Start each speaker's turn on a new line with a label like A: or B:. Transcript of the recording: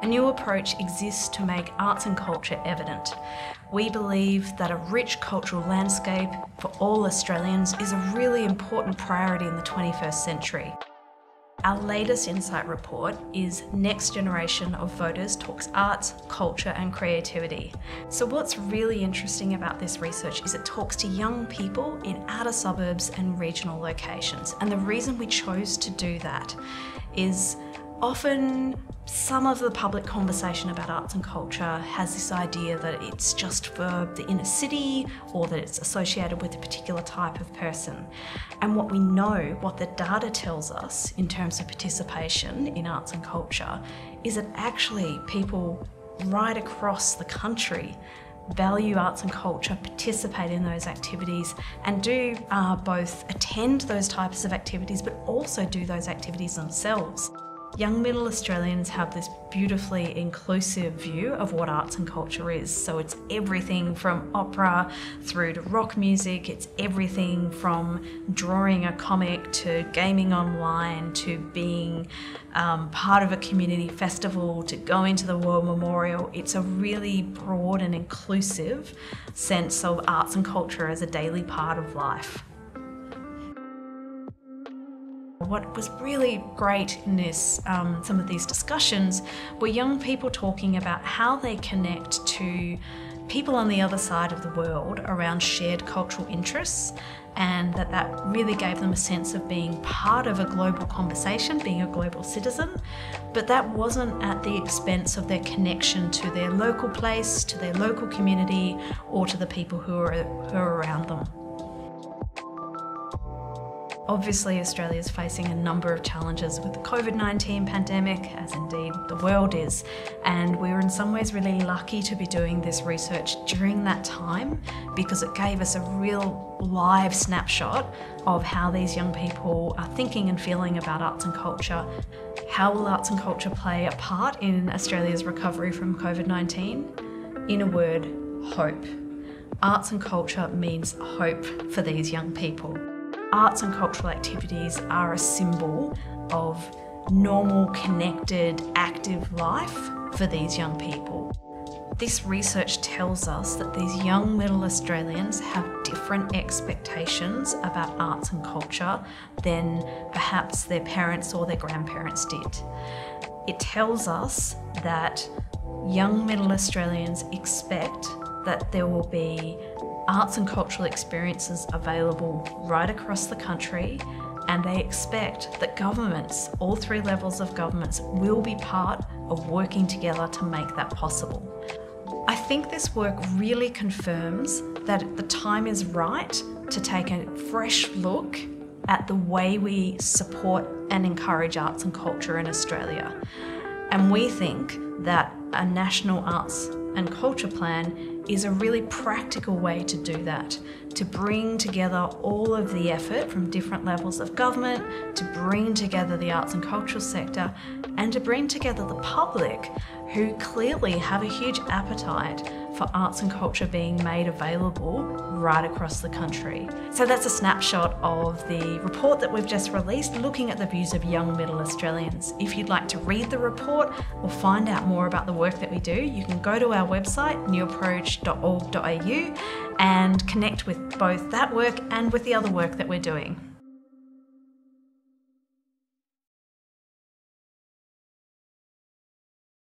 A: A new approach exists to make arts and culture evident. We believe that a rich cultural landscape for all Australians is a really important priority in the 21st century. Our latest insight report is Next Generation of Voters Talks Arts, Culture and Creativity. So what's really interesting about this research is it talks to young people in outer suburbs and regional locations. And the reason we chose to do that is often some of the public conversation about arts and culture has this idea that it's just for the inner city or that it's associated with a particular type of person. And what we know, what the data tells us in terms of participation in arts and culture, is that actually people right across the country value arts and culture, participate in those activities, and do both attend those types of activities but also do those activities themselves. Young middle Australians have this beautifully inclusive view of what arts and culture is. So it's everything from opera through to rock music, it's everything from drawing a comic to gaming online to being part of a community festival to going to the War Memorial. It's a really broad and inclusive sense of arts and culture as a daily part of life. What was really great in this, some of these discussions were young people talking about how they connect to people on the other side of the world around shared cultural interests, and that really gave them a sense of being part of a global conversation, being a global citizen, but that wasn't at the expense of their connection to their local place, to their local community, or to the people who are around them. Obviously, Australia is facing a number of challenges with the COVID-19 pandemic, as indeed the world is, and we were in some ways really lucky to be doing this research during that time because it gave us a real live snapshot of how these young people are thinking and feeling about arts and culture. How will arts and culture play a part in Australia's recovery from COVID-19? In a word, hope. Arts and culture means hope for these young people. Arts and cultural activities are a symbol of normal, connected, active life for these young people. This research tells us that these young middle Australians have different expectations about arts and culture than perhaps their parents or their grandparents did. It tells us that young middle Australians expect that there will be arts and cultural experiences available right across the country, and they expect that governments, all three levels of governments, will be part of working together to make that possible. I think this work really confirms that the time is right to take a fresh look at the way we support and encourage arts and culture in Australia. And we think that a national arts and culture plan is a really practical way to do that, to bring together all of the effort from different levels of government, to bring together the arts and cultural sector, and to bring together the public who clearly have a huge appetite for arts and culture being made available right across the country. So that's a snapshot of the report that we've just released, looking at the views of young middle Australians. If you'd like to read the report or find out more about the work that we do, you can go to our website, newapproach.org.au, and connect with both that work and with the other work that we're doing.